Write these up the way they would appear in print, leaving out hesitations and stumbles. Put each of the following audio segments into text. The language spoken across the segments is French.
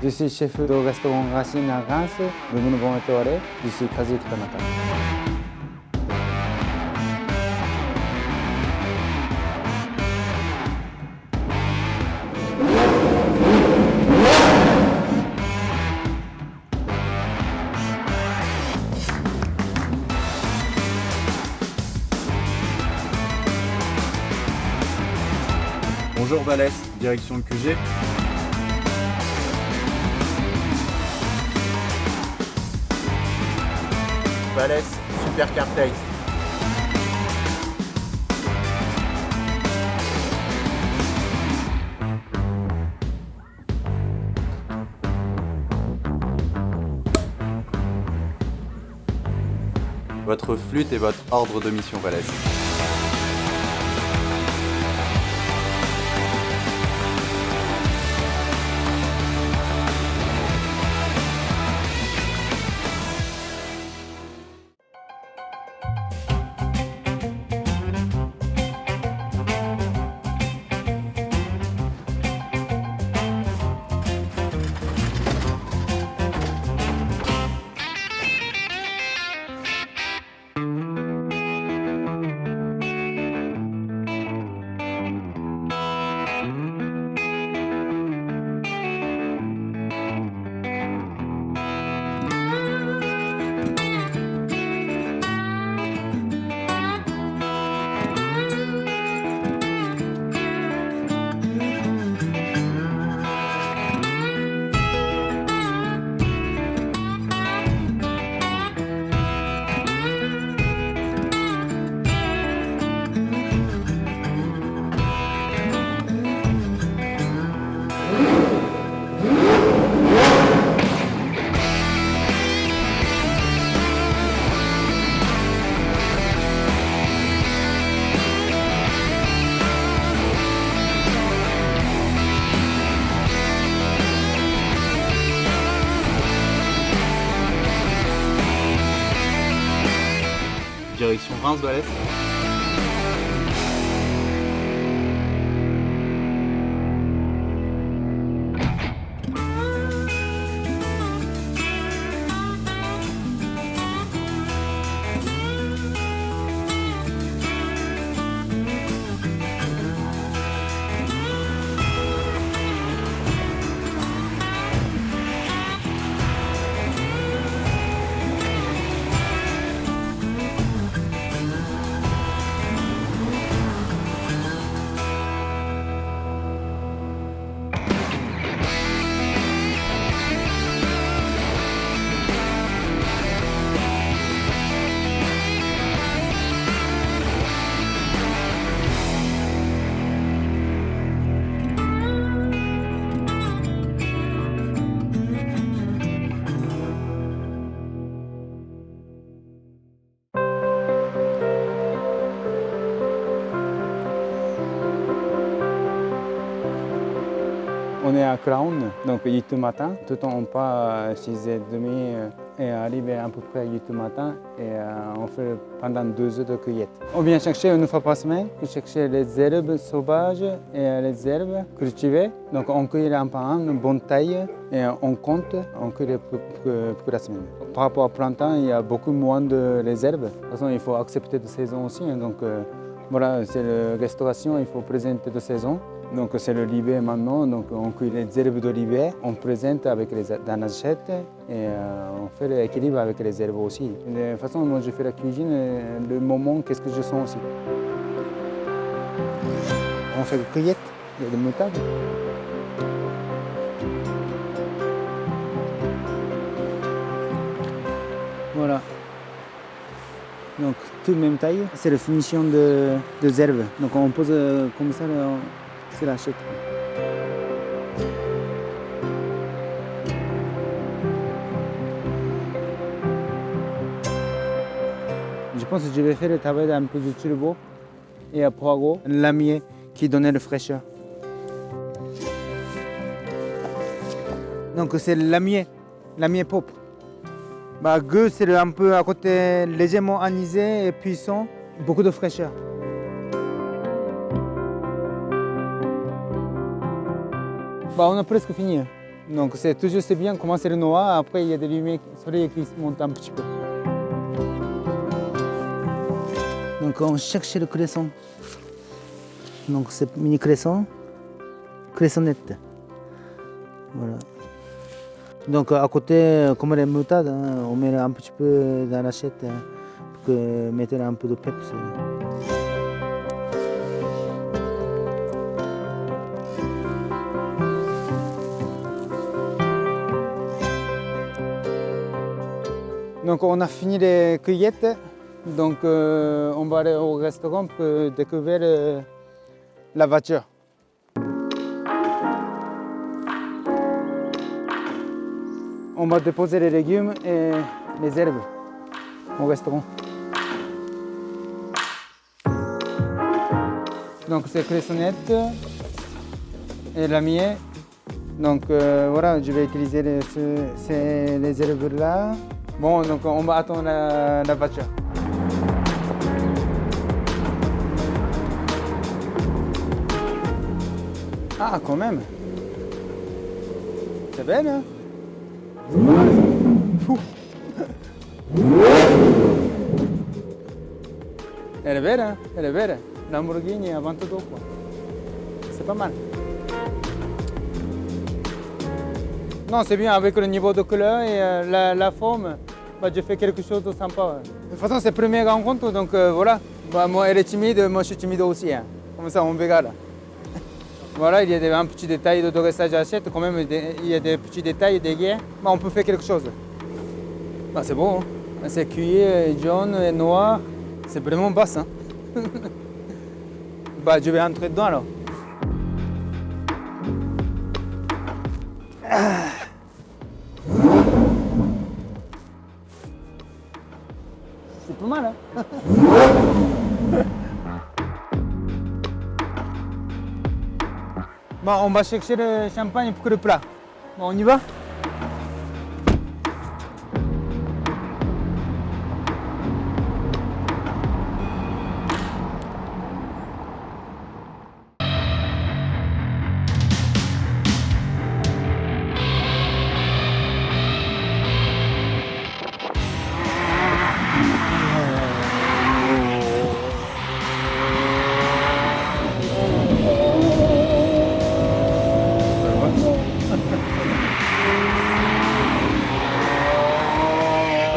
Je suis chef de restaurant Racine à Reims, le Mouvement étoilé. Je suis Kazuki Tanaka. Bonjour Valès, direction le QG. Valès, Super Car Taste. Votre flûte et votre ordre de mission Valès. Direction Reims Valès. On est à Crown, donc 8 matin. Tout le temps, on part à 6h30 et arrive à peu près à 8 matin et on fait pendant 2 heures de cueillette. On vient chercher une fois par semaine, chercher les herbes sauvages et les herbes cultivées. Donc on cueille un par un, une bonne taille et on compte, on cueille pour la semaine. Par rapport au printemps, il y a beaucoup moins de les herbes. De toute façon, il faut accepter de saison aussi. Donc voilà, c'est la restauration, il faut présenter de saison. Donc c'est le l'hiver maintenant, donc on cueille les herbes de l'hiver, on présente avec dans la assiette et on fait l'équilibre avec les herbes aussi. De toute façon, moi je fais la cuisine, le moment, qu'est-ce que je sens aussi. On fait la cueillette, il y a des moutardes. Voilà. Donc toute même taille, c'est la finition des herbes. Donc on pose comme ça. C'est l'assiette. Je pense que je vais faire le travail un peu de turbo et à poireau, lamier qui donnait la fraîcheur. Donc c'est lamier pop. Gueux, c'est un peu à côté légèrement anisé et puissant, beaucoup de fraîcheur. On a presque fini. Donc c'est toujours c'est bien commencer le noir, après il y a des lumières, soleil qui montent un petit peu. Donc on cherche le cresson. Donc c'est mini cresson, cressonnette. Voilà. Donc à côté, comme les moutades, hein, on met un petit peu dans l'assiette pour mettre un peu de peps. Donc on a fini les cueillettes, donc on va aller au restaurant pour découvrir la voiture. On va déposer les légumes et les herbes au restaurant. Donc c'est cressonnette et la mienne. Donc voilà, je vais utiliser les herbes là. Bon, donc on va attendre la voiture. Ah, quand même. C'est belle, hein? Fou. Elle est belle, hein? Elle est belle. Lamborghini à 22 quoi. C'est pas mal. Non, c'est bien avec le niveau de couleur et la forme. Bah, je fais quelque chose de sympa. De toute façon, c'est la première rencontre, donc voilà. Bah, moi, elle est timide, moi, je suis timide aussi. Hein. Comme ça, on verra là. Voilà, il y a un petit détail de dressage d'assiette, quand même, il y a des petits détails derrière. Bah, on peut faire quelque chose. Bah, c'est beau, hein. C'est cuir, jaune et noir. C'est vraiment basse. Hein. Bah, je vais entrer dedans alors. C'est pas mal, hein? Bon, on va chercher le champagne pour le plat. Bon, on y va?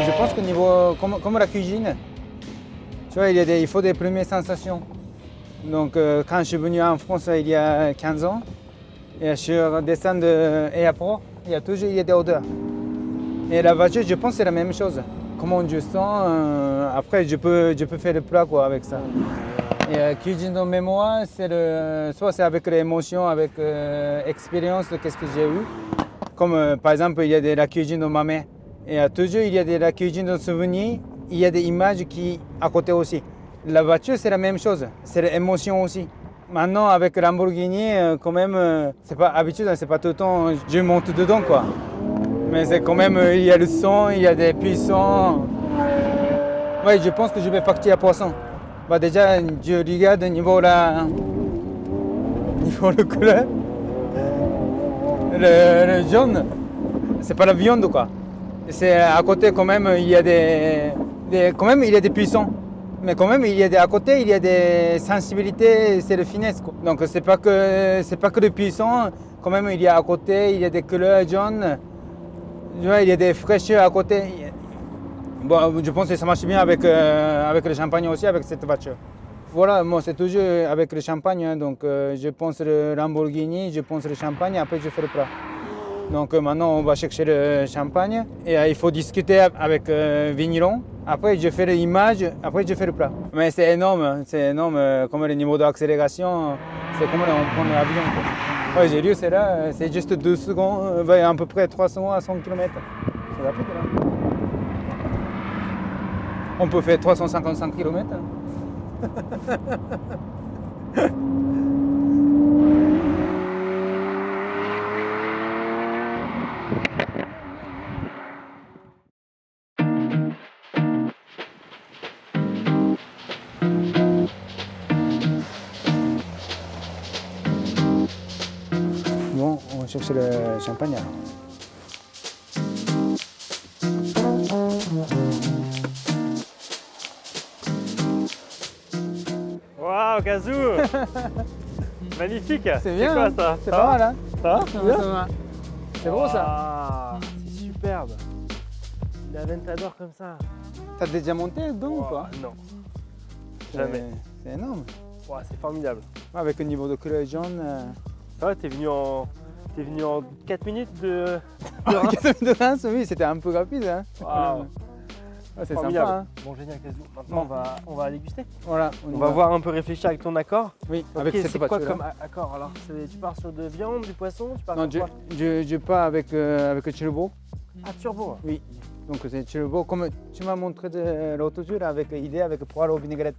Je pense que niveau, comme la cuisine, tu vois, il faut des premières sensations. Donc quand je suis venu en France il y a 15 ans, et je suis redescendu de Airport, il y a des odeurs. Et la voiture, je pense que c'est la même chose. Comment je sens, après je peux faire le plat quoi, avec ça. Et cuisine de mémoire, soit c'est avec l'émotion, avec l'expérience de qu'est-ce que j'ai eu. Comme par exemple, il y a de la cuisine de ma mère. Et toujours, il y a de la cuisine de souvenirs, il y a des images qui à côté aussi. La voiture, c'est la même chose, c'est l'émotion aussi. Maintenant, avec Lamborghini, quand même, c'est pas habitude, c'est pas tout le temps, je monte dedans quoi. Mais c'est quand même, il y a le son, il y a des puissants. Oui, je pense que je vais partir à Poisson. Bah, déjà, je regarde niveau le couleur. Le jaune, c'est pas la viande quoi. C'est à côté quand même il y a des puissants. Mais quand même à côté il y a des sensibilités, c'est de finesse quoi. Donc c'est pas que le puissant, quand même il y a à côté il y a des couleurs jaunes. Il y a des fraîcheurs à côté. Bon, je pense que ça marche bien avec le champagne aussi, avec cette voiture. Voilà, moi c'est toujours avec le champagne, hein, donc je pense le Lamborghini, je pense le champagne, après je fais le plat. Donc maintenant on va chercher le champagne et il faut discuter avec vigneron. Après je fais l'image, après je fais le plat. Mais c'est énorme comme le niveau d'accélération, c'est comme on prend l'avion. Ouais, j'ai lu, c'est là, c'est juste 2 secondes, à peu près 3 secondes à 100 km. C'est rapide là. On peut faire 355 km. Bon, on chercher le champagne alors. Waouh, Kazou. Magnifique. C'est bien, quoi hein? ça? C'est pas mal, hein? Ça va? Ouais, ça va. C'est beau ça. Ah, c'est superbe. Une Aventador comme ça. T'as déjà monté dedans ou pas? Non, jamais. C'est énorme. Ouah, c'est formidable. Avec le niveau de couleur jaune. Ça va, t'es venu en 4 minutes de... de Reims, oui, c'était un peu rapide. Hein. Waouh. Ah, c'est Formidable. sympa. Hein. Bon, génial, Kazou. Maintenant, on va déguster. Voilà, On va voir un peu réfléchir avec ton accord. Oui, Ok, avec cette c'est quoi voiture. comme accord alors? Tu pars sur de viande, du poisson? Tu pars Non, sur quoi? je pars avec le turbo. Ah, turbo. Oui, donc c'est turbo. Comme tu m'as montré l'autre jour avec l'idée avec poire au vinaigrette.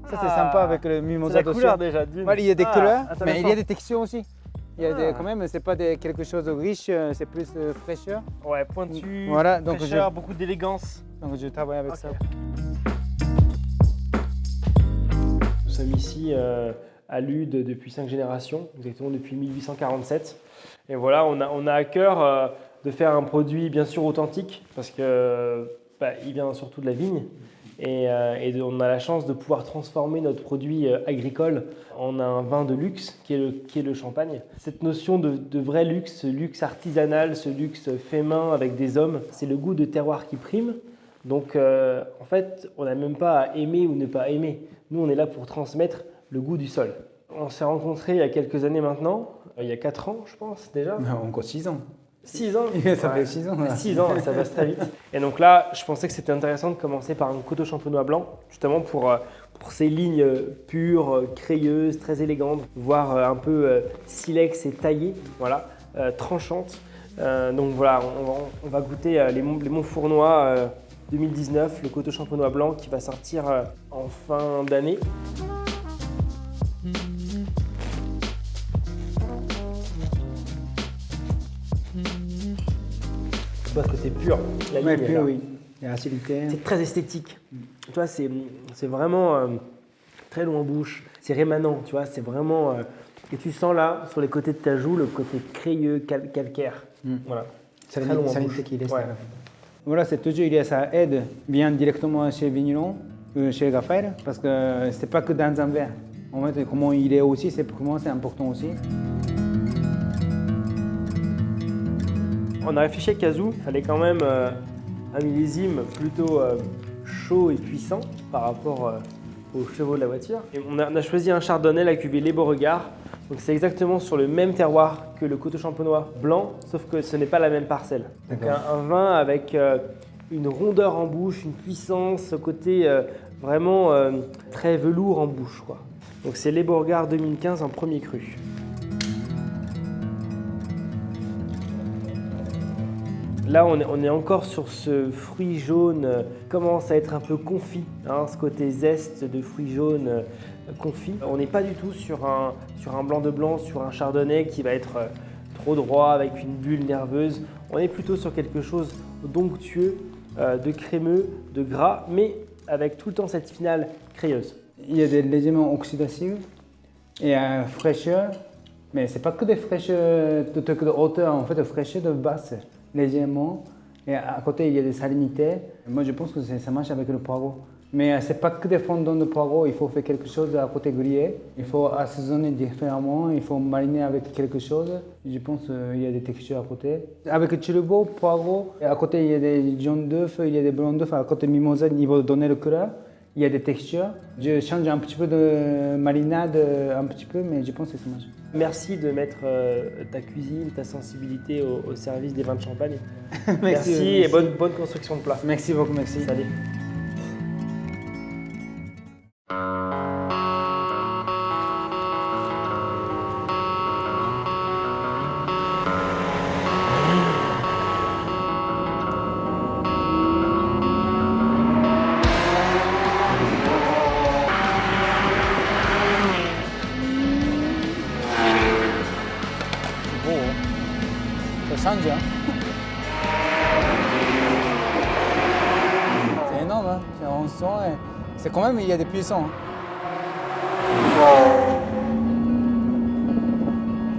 Ça, c'est sympa avec le C'est mimosa la dessus. couleur déjà. Voilà, il y a des couleurs, mais intéressant. il y a des textures aussi. Il y a Ah. quand même, c'est pas quelque chose de riche, c'est plus fraîcheur. Ouais, pointu, Voilà, donc fraîcheur, beaucoup d'élégance. Donc je travaille avec Ok. ça. Nous sommes ici à Lude depuis 5 générations, exactement depuis 1847. Et voilà, on a à cœur de faire un produit bien sûr authentique parce que il vient surtout de la vigne. Et on a la chance de pouvoir transformer notre produit agricole en un vin de luxe qui est le champagne. Cette notion de vrai luxe, ce luxe artisanal, ce luxe fait main avec des hommes, c'est le goût de terroir qui prime. Donc en fait, on n'a même pas à aimer ou ne pas aimer. Nous, on est là pour transmettre le goût du sol. On s'est rencontrés il y a quelques années maintenant, il y a 4 ans je pense déjà. Non, encore 6 ans. 6 ans. Ça fait 6 ans. Là. 6 ans, ça passe très vite. Et donc là, je pensais que c'était intéressant de commencer par un coteau champenois blanc, justement pour ces lignes pures, crayeuses, très élégantes, voire un peu silex et taillées, voilà, tranchantes. Donc voilà, on va goûter les Montfournois 2019, le coteau champenois blanc qui va sortir en fin d'année. Tu vois ce côté pur, la ligne Ouais, est puis là. oui. Il y a l'acidité. C'est très esthétique. Tu vois, c'est vraiment très long en bouche. C'est rémanent, tu vois, c'est vraiment... et tu sens là, sur les côtés de ta joue, le côté crayeux, calcaire. Voilà. C'est très long en salinité bouche. qui reste. Ouais. Voilà, c'est toujours, ça aide bien directement chez Vigneron, chez Raphaël, parce que c'est pas que dans un verre. En fait, comment il est aussi, pour moi, c'est important aussi. On a réfléchi avec Kazou, il fallait quand même un millésime plutôt chaud et puissant par rapport aux chevaux de la voiture. Et on a choisi un chardonnay, la cuvée Les Beauregards. Donc c'est exactement sur le même terroir que le coteau champenois blanc, sauf que ce n'est pas la même parcelle. Donc un vin avec une rondeur en bouche, une puissance, ce côté vraiment très velours en bouche, quoi. Donc c'est Les Beauregards 2015 en premier cru. Là, on est encore sur ce fruit jaune, commence à être un peu confit, hein, ce côté zeste de fruits jaunes confit. On n'est pas du tout sur un blanc de blanc, sur un chardonnay qui va être trop droit avec une bulle nerveuse. On est plutôt sur quelque chose d'onctueux, de crémeux, de gras, mais avec tout le temps cette finale crayeuse. Il y a des légèrement oxydatifs et fraîcheur, mais c'est pas que des fraîcheurs de hauteur, en fait, des fraîcheurs de basse, légèrement. Et à côté, il y a des salinités. Moi, je pense que ça marche avec le poireau. Mais c'est pas que des fondants de poireau, il faut faire quelque chose à côté grillé. Il faut assaisonner différemment, il faut mariner avec quelque chose. Je pense qu'il y a des textures à côté. Avec le turbo, poireau, et à côté il y a des jaunes d'œufs, il y a des blancs d'œufs, à côté mimosa, il va donner le couleur. Il y a des textures. Je change un petit peu de marinade, un petit peu, mais je pense que ça marche. Merci de mettre ta cuisine, ta sensibilité au service des vins de champagne. Merci, Merci et bonne construction de plat. Merci beaucoup, merci. Salut. C'est beau, hein. Ça change, hein. C'est énorme, hein. On sent, c'est quand même, il y a des puissants. Hein.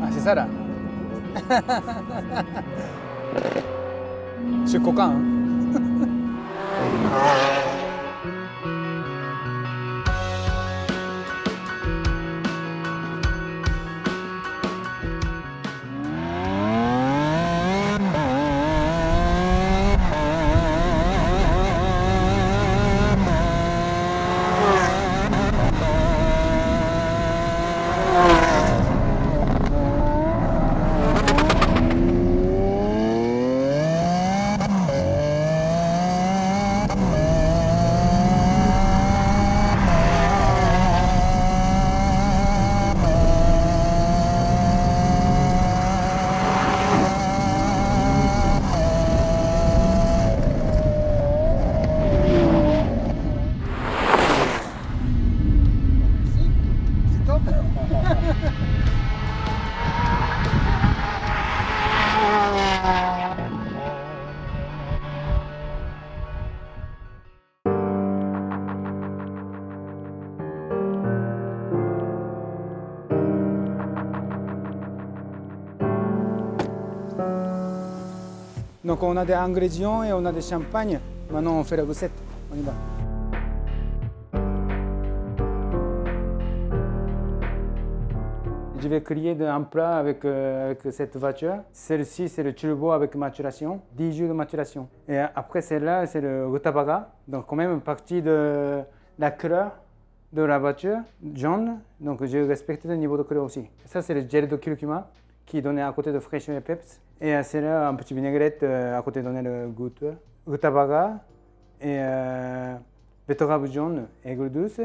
Ah, c'est ça là. Je suis coquin. Hein. Donc on a des ingrédients et on a des champagnes. Maintenant on fait la recette. On y va. Je vais créer un plat avec cette voiture. Celle-ci, c'est le turbo avec maturation, 10 jours de maturation. Et après celle-là, c'est le rutabaga. Donc quand même partie de la couleur de la voiture, jaune. Donc je respecte le niveau de couleur aussi. Ça, c'est le gel de curcuma qui est donné à côté de fraîcheur et peps. Et celle-là, un petit vinaigrette à côté donné le goût. Rutabaga et betterave jaune, aigre douce.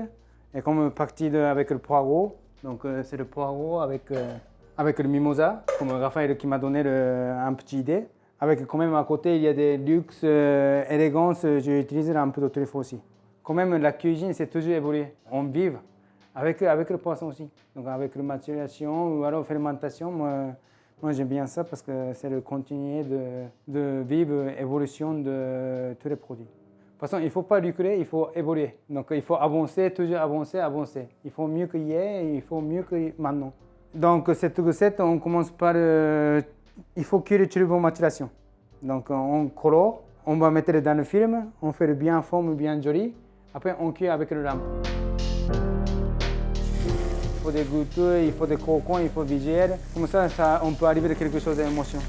Et comme partie avec le poireau. Donc c'est le poireau avec le mimosa, comme Raphaël qui m'a donné un petit idée. Avec quand même à côté, il y a des luxe, élégance, j'ai utilisé un peu de truffe aussi. Quand même la cuisine, c'est toujours évolué. On vit avec le poisson aussi. Donc avec la maturation ou alors fermentation, moi j'aime bien ça parce que c'est le continuer de vivre l'évolution de tous les produits. De toute façon, il ne faut pas reculer, il faut évoluer. Donc il faut avancer, toujours avancer, avancer. Il faut mieux que hier et il faut mieux que maintenant. Donc cette recette, on commence par... il faut cuire le turbo maturation. Donc on colore, on va mettre dans le film, on fait le bien forme, bien joli. Après on cuit avec le lampe. Il faut des goûteux, il faut des croquants, il faut visuel. Comme ça, on peut arriver à quelque chose d'émotion.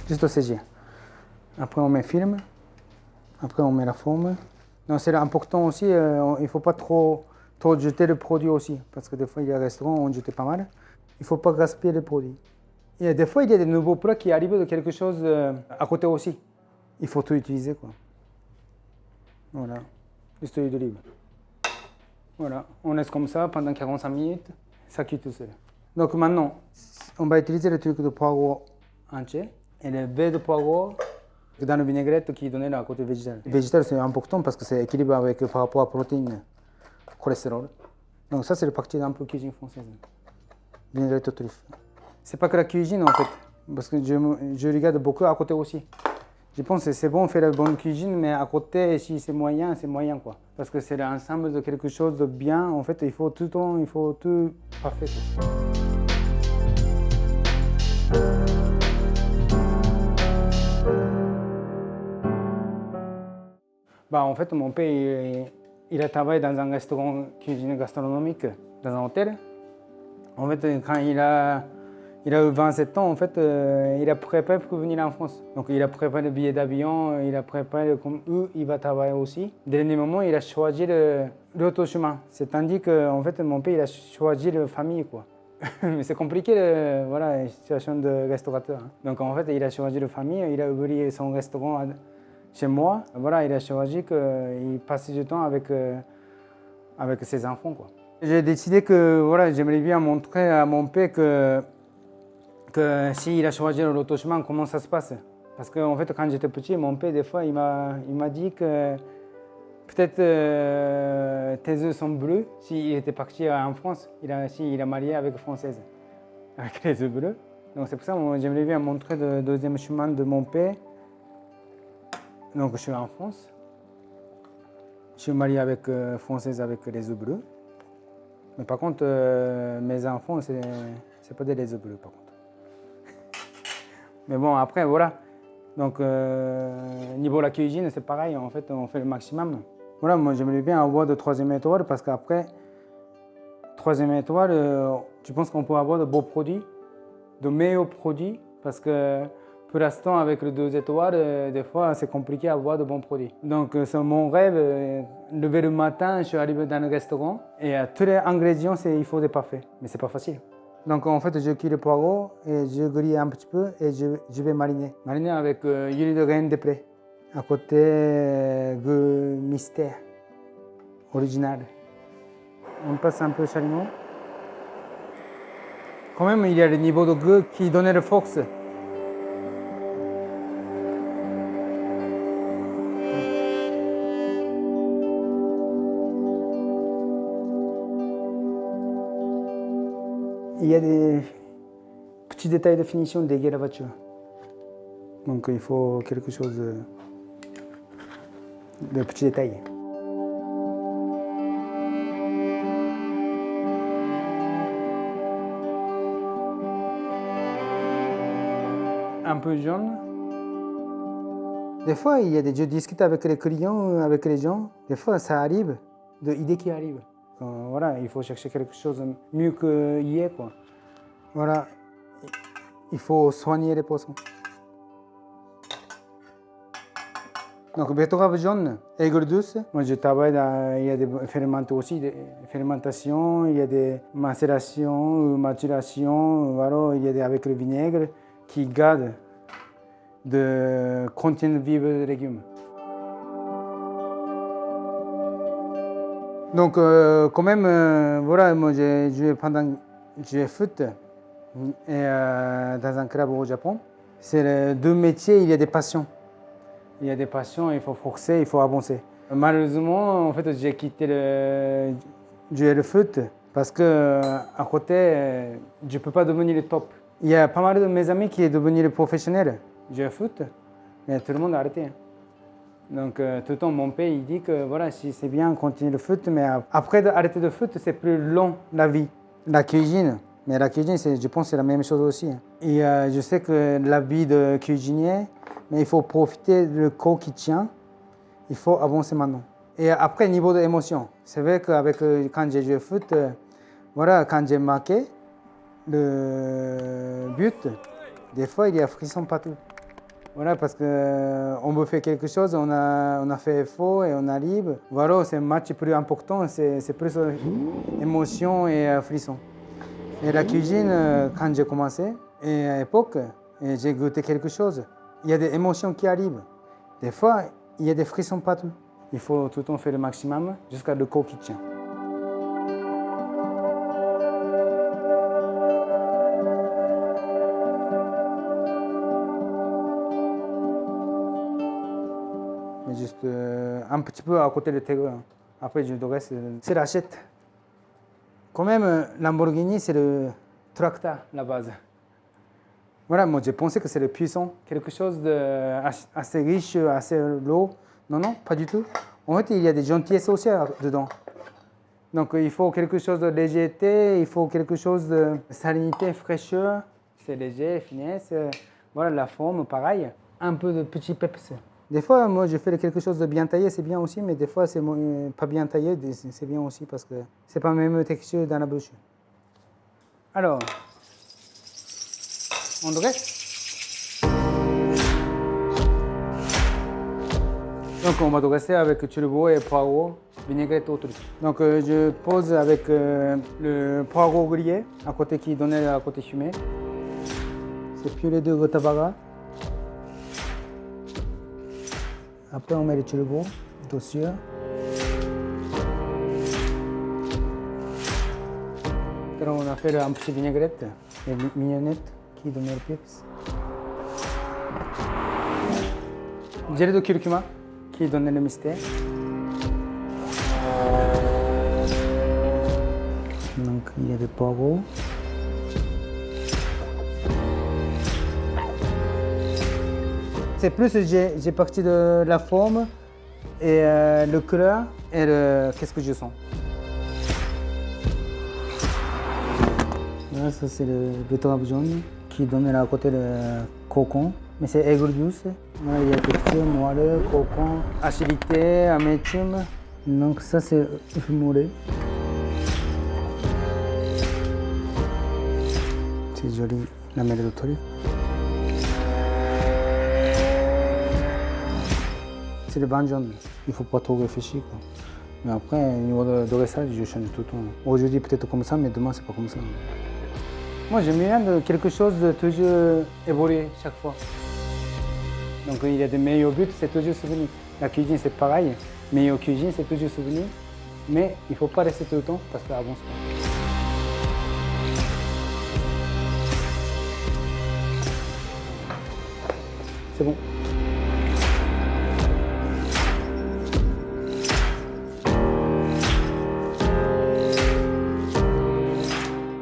Juste saisir. Après on met film, après on met la forme. Donc c'est important aussi, il ne faut pas trop jeter le produit aussi, parce que des fois il y a des restaurants où on jette pas mal. Il ne faut pas gaspiller le produit. Et des fois il y a des nouveaux plats qui arrivent de quelque chose à côté aussi. Il faut tout utiliser quoi. Voilà, juste l'huile d'olive. Voilà, on laisse comme ça pendant 45 minutes, ça cuit tout seul. Donc maintenant, on va utiliser le truc de poireau entier. Et le baie de poireau dans le vinaigrette qui est donné à côté végétal. Le végétal c'est important parce que c'est équilibré par rapport à la protéine, cholestérol. Donc ça c'est le parti d'un peu cuisine française. Vinaigrette aux truffes. C'est pas que la cuisine en fait, parce que je regarde beaucoup à côté aussi. Je pense que c'est bon faire la bonne cuisine, mais à côté si c'est moyen quoi. Parce que c'est l'ensemble de quelque chose de bien. En fait il faut tout parfait. En fait, mon père, il a travaillé dans un restaurant cuisine gastronomique, dans un hôtel. En fait, quand il a eu 27 ans, en fait, il a préparé pour venir en France. Donc, il a préparé le billet d'avion, il a préparé comme eux, il va travailler aussi. Dernier moment, il a choisi l'autre chemin. C'est-à-dire que, en fait, mon père, il a choisi la famille, quoi. Mais c'est compliqué, la situation de restaurateur. Hein. Donc, en fait, il a choisi la famille, il a ouvert son restaurant chez moi. Voilà, il a choisi qu'il passe du temps avec ses enfants, quoi. J'ai décidé que j'aimerais bien montrer à mon père que s'il a choisi l'autre chemin, comment ça se passe. Parce qu'en fait, quand j'étais petit, mon père, des fois, il m'a dit que peut-être tes yeux sont bleus. S'il était parti en France, il a marié avec une Française, avec les yeux bleus. Donc c'est pour ça que j'aimerais bien montrer le deuxième chemin de mon père. Donc je suis en France. Je suis marié avec française avec les yeux bleus. Mais par contre, mes enfants, c'est pas des yeux bleus par contre. Mais bon, après, voilà. Donc, niveau de la cuisine, c'est pareil. En fait, on fait le maximum. Voilà, moi, j'aimerais bien avoir de 3e étoile parce qu'après, 3e étoile, je pense qu'on peut avoir de beaux produits, de meilleurs produits. Parce que pour l'instant, avec les 2 étoiles, des fois, c'est compliqué d'avoir de bons produits. Donc, c'est mon rêve. Lever le matin, je suis arrivé dans le restaurant et tous les ingrédients, il faut des parfaits. Mais c'est pas facile. Donc, en fait, je cuis le poireau et je grille un petit peu et je vais mariner. Mariner avec huile de reine de près. À côté, goût mystère, original. On passe un peu chalumeau. Quand même, il y a le niveau de goût qui donne la force. Il y a des petits détails de finition derrière la voiture. Donc il faut quelque chose de petits détails. Un peu jaune. Des fois, je discute avec les clients, avec les gens. Des fois, ça arrive, des idées qui arrivent. Voilà, il faut chercher quelque chose de mieux qu'hier, quoi. Voilà, il faut soigner les poissons. Donc, betterave jaune, aigre douce. Moi, je travaille il y a des fermentations, il y a des macérations, maturations, voilà, il y a avec le vinaigre qui garde de contenir vivre des légumes. Donc, quand même, voilà, moi j'ai joué j'ai foot et, dans un club au Japon. C'est les 2 métiers, il y a des passions. Il y a des passions, il faut forcer, il faut avancer. Malheureusement, en fait, j'ai quitté jouer le foot parce que à côté, je ne peux pas devenir le top. Il y a pas mal de mes amis qui sont devenus les professionnels. Jouer au foot, mais tout le monde a arrêté. Donc, tout le temps, mon père, il dit que voilà, si c'est bien, continuer le foot, mais après d'arrêter le foot, c'est plus long la vie. La cuisine, mais la cuisine, je pense que c'est la même chose aussi. Et je sais que la vie de cuisinier, mais il faut profiter du corps qui tient, il faut avancer maintenant. Et après, niveau de l'émotion, c'est vrai que quand j'ai joué au foot, voilà, quand j'ai marqué le but, des fois, il y a frisson partout. Voilà, parce qu'on veut faire quelque chose, on a fait effort et on arrive. Voilà, c'est un match plus important, c'est plus émotion et frisson. Et la cuisine, quand j'ai commencé, et à l'époque, j'ai goûté quelque chose. Il y a des émotions qui arrivent. Des fois, il y a des frissons partout. Il faut tout le temps faire le maximum jusqu'à le corps qui tient. Juste un petit peu à côté de terre. Après, je devrais c'est l'achète. Quand même, Lamborghini, c'est le tracteur, la base. Voilà, moi, j'ai pensé que c'est le puissant, quelque chose d'assez riche, assez lourd. Non, non, pas du tout. En fait, il y a des gentillesses aussi dedans. Donc, il faut quelque chose de légèreté, il faut quelque chose de salinité, fraîcheur. C'est léger, finesse. Voilà, la forme, pareil. Un peu de petit peps. Des fois, moi, je fais quelque chose de bien taillé, c'est bien aussi, mais des fois, c'est pas bien taillé, c'est bien aussi parce que c'est pas la même texture dans la bouche. Alors, on dresse. Donc, on va dresser avec turbo et poireau, vinaigrette au truc. Donc, je pose avec le poireau grillé, à côté qui donnait à côté fumé. C'est purée de rutabaga. Après, on met le turbo dessus. Alors, on a fait un petit vinaigrette et mignonnette qui donne le peps. Gelée de curcuma qui donne le mystère. Donc, il y a des poireaux. C'est plus, j'ai parti de la forme et le couleur et qu'est-ce que je sens. Là, ça c'est le betterave jaune qui donne à côté le cocon. Mais c'est aigre douce. Là, il y a texture, moelleux, cocon, acidité, amertume. Donc ça c'est œuf moelleux. C'est joli, la mêlée de trucs. C'est le vin jaune. Il ne faut pas trop réfléchir, quoi. Mais après, au niveau de dressage, je change tout le temps. Aujourd'hui peut-être comme ça, mais demain c'est pas comme ça. Moi j'aime bien quelque chose de toujours évoluer chaque fois. Donc il y a des meilleurs buts, c'est toujours souvenir. La cuisine c'est pareil, meilleure cuisine c'est toujours souvenir. Mais il ne faut pas rester tout le temps parce que ça avance pas. C'est bon.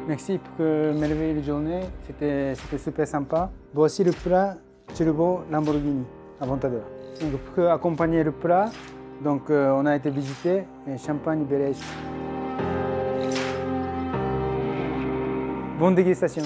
Merci pour m'élever la journée, c'était super sympa. Voici le plat Turbo Lamborghini Aventador. Donc pour accompagner le plat, donc, on a été visiter Champagne Bellège. Bonne dégustation.